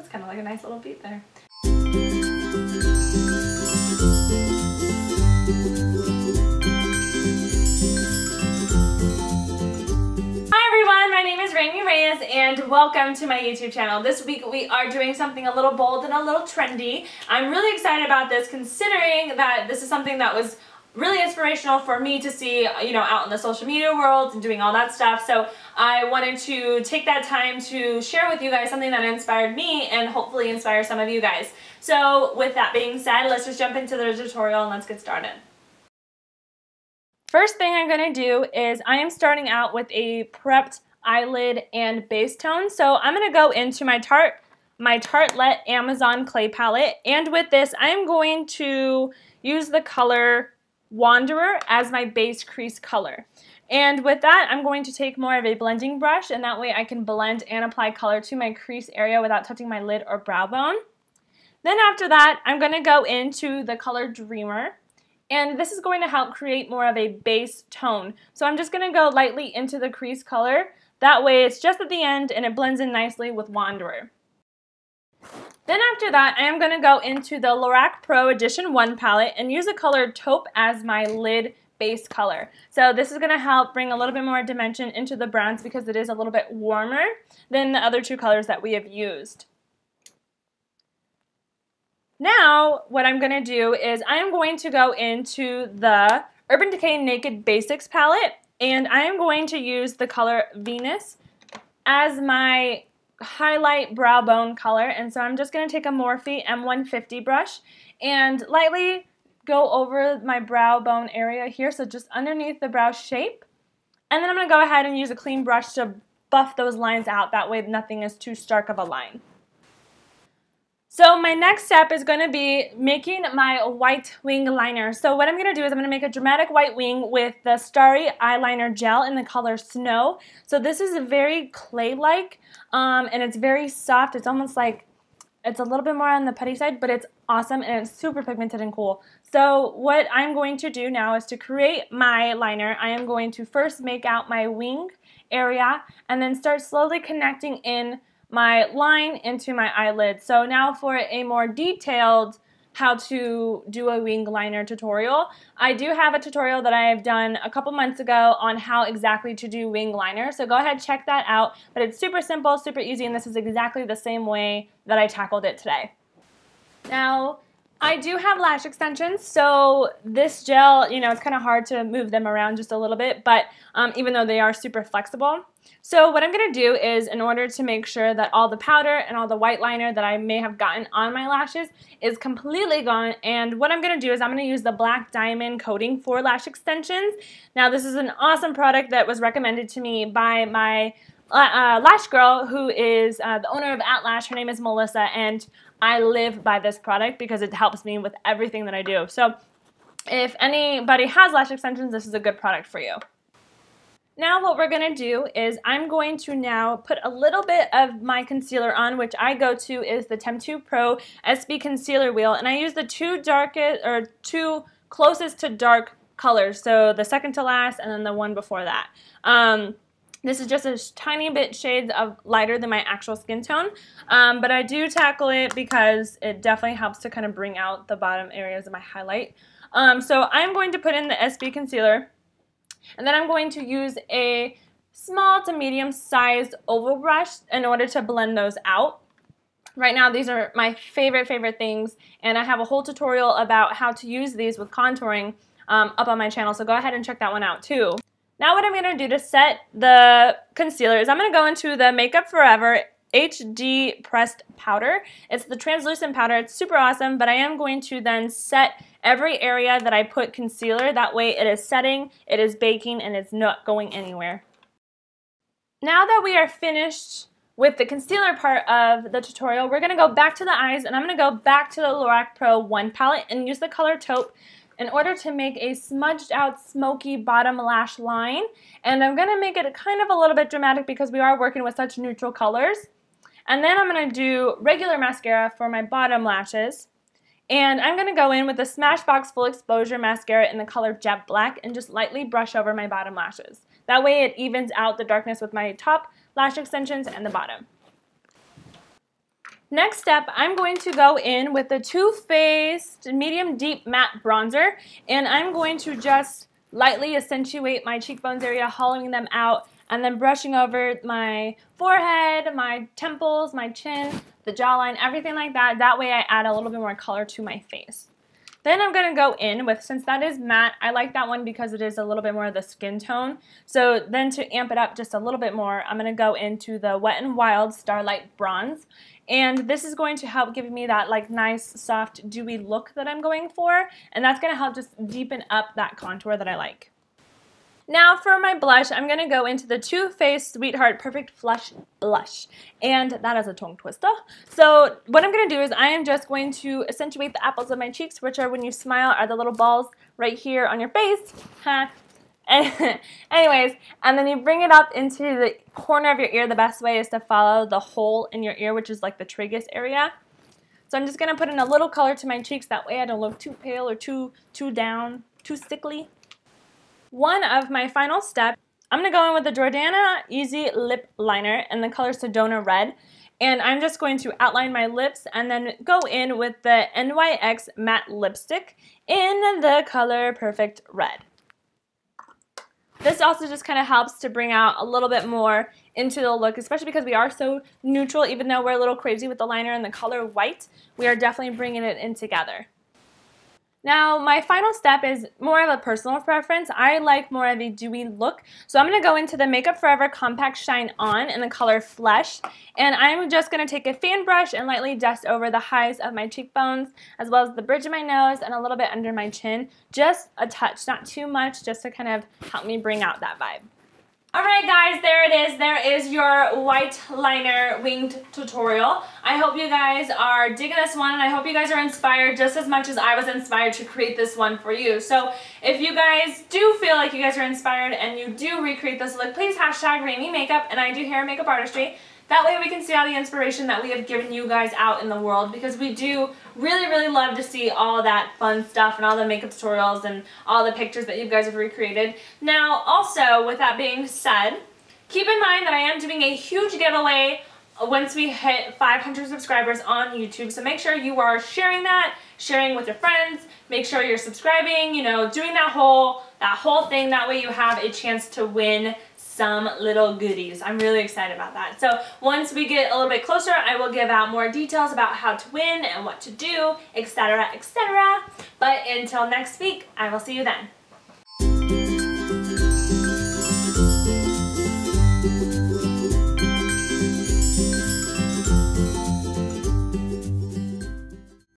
it's kind of like a nice little beat there. My name is Raemie Reyes and welcome to my YouTube channel. This week we are doing something a little bold and a little trendy. I'm really excited about this considering that this is something that was really inspirational for me to see, you know, out in the social media world and doing all that stuff. So I wanted to take that time to share with you guys something that inspired me and hopefully inspire some of you guys. So with that being said, let's just jump into the tutorial and let's get started. First thing I'm going to do is I am starting out with a prepped eyelid and base tone. So I'm going to go into my Tartelette Amazon clay palette, and with this I am going to use the color Wanderer as my base crease color. And with that I'm going to take more of a blending brush, and that way I can blend and apply color to my crease area without touching my lid or brow bone. Then after that I'm going to go into the color Dreamer, and this is going to help create more of a base tone. So I'm just going to go lightly into the crease color. That way it's just at the end and it blends in nicely with Wanderer. Then after that I am going to go into the Lorac Pro Edition 1 palette and use the color Taupe as my lid base color. So this is going to help bring a little bit more dimension into the browns because it is a little bit warmer than the other two colors that we have used. Now what I'm going to do is I am going to go into the Urban Decay Naked Basics palette, and I am going to use the color Venus as my highlight brow bone color. And so I'm just going to take a Morphe M150 brush and lightly go over my brow bone area here, so just underneath the brow shape. And then I'm going to go ahead and use a clean brush to buff those lines out, that way nothing is too stark of a line. So my next step is going to be making my white wing liner. So what I'm going to do is I'm going to make a dramatic white wing with the Starry eyeliner gel in the color Snow. So this is very clay-like and it's very soft. It's almost like, it's a little bit more on the putty side, but it's awesome and it's super pigmented and cool. So what I'm going to do now is to create my liner. I am going to first make out my wing area and then start slowly connecting in my line into my eyelid. So now for a more detailed how to do a wing liner tutorial, I do have a tutorial that I have done a couple months ago on how exactly to do wing liner. So go ahead, check that out. But it's super simple, super easy, and this is exactly the same way that I tackled it today. Now, I do have lash extensions, so this gel, you know, it's kind of hard to move them around just a little bit, but even though they are super flexible. So what I'm going to do is, in order to make sure that all the powder and all the white liner that I may have gotten on my lashes is completely gone, and what I'm going to do is I'm going to use the Black Diamond coating for lash extensions. Now this is an awesome product that was recommended to me by my lash girl, who is the owner of @Lash. Her name is Melissa, and I live by this product because it helps me with everything that I do. So if anybody has lash extensions, this is a good product for you. Now what we're going to do is I'm going to now put a little bit of my concealer on, which I go to is the Temptu Pro SB Concealer Wheel, and I use the two closest to dark colors, so the second to last and then the one before that. This is just a tiny bit shades of lighter than my actual skin tone, but I do tackle it because it definitely helps to kind of bring out the bottom areas of my highlight. So I'm going to put in the SB concealer, and then I'm going to use a small to medium sized oval brush in order to blend those out. Right now these are my favorite things, and I have a whole tutorial about how to use these with contouring up on my channel, so go ahead and check that one out too. Now what I'm going to do to set the concealer is I'm going to go into the Makeup Forever HD Pressed Powder. It's the translucent powder. It's super awesome, but I am going to then set every area that I put concealer. That way it is setting, it is baking, and it's not going anywhere. Now that we are finished with the concealer part of the tutorial, we're going to go back to the eyes, and I'm going to go back to the Lorac Pro 1 palette and use the color Taupe in order to make a smudged out smoky bottom lash line. And I'm going to make it kind of a little bit dramatic because we are working with such neutral colors. And then I'm going to do regular mascara for my bottom lashes. And I'm going to go in with the Smashbox Full Exposure Mascara in the color Jet Black and just lightly brush over my bottom lashes. That way it evens out the darkness with my top lash extensions and the bottom. Next step, I'm going to go in with the Too Faced Medium Deep Matte Bronzer, and I'm going to just lightly accentuate my cheekbones area, hollowing them out, and then brushing over my forehead, my temples, my chin, the jawline, everything like that. That way I add a little bit more color to my face. Then I'm going to go in with, since that is matte, I like that one because it is a little bit more of the skin tone. So then to amp it up just a little bit more, I'm going to go into the Wet n Wild Starlight Bronze. And this is going to help give me that like nice, soft, dewy look that I'm going for. And that's going to help just deepen up that contour that I like. Now for my blush, I'm going to go into the Too Faced Sweetheart Perfect Flush Blush. And that is a tongue twister. So what I'm going to do is I am just going to accentuate the apples of my cheeks, which are when you smile are the little balls right here on your face. Anyways, and then you bring it up into the corner of your ear. The best way is to follow the hole in your ear, which is like the tragus area. So I'm just going to put in a little color to my cheeks. That way I don't look too pale or too down, too sickly. One of my final steps, I'm going to go in with the Jordana Easy Lip Liner in the color Sedona Red. And I'm just going to outline my lips and then go in with the NYX Matte Lipstick in the color Perfect Red. This also just kind of helps to bring out a little bit more into the look, especially because we are so neutral. Even though we're a little crazy with the liner and the color white, we are definitely bringing it in together. Now, my final step is more of a personal preference. I like more of a dewy look. So I'm going to go into the Makeup Forever Compact Shine On in the color Flesh. And I'm just going to take a fan brush and lightly dust over the highs of my cheekbones, as well as the bridge of my nose and a little bit under my chin. Just a touch, not too much, just to kind of help me bring out that vibe. Alright guys, there it is. There is your white liner winged tutorial. I hope you guys are digging this one, and I hope you guys are inspired just as much as I was inspired to create this one for you. So if you guys do feel like you guys are inspired and you do recreate this look, please hashtag Raemieemkeup and IDoHairandMakeupArtistry. That way we can see all the inspiration that we have given you guys out in the world, because we do really love to see all that fun stuff and all the makeup tutorials and all the pictures that you guys have recreated. Now also, with that being said, keep in mind that I am doing a huge giveaway once we hit 500 subscribers on YouTube. So make sure you are sharing that, sharing with your friends, make sure you're subscribing, you know, doing that whole thing. That way you have a chance to win some little goodies. I'm really excited about that. So once we get a little bit closer, I will give out more details about how to win and what to do, etc., etc. But until next week, I will see you then.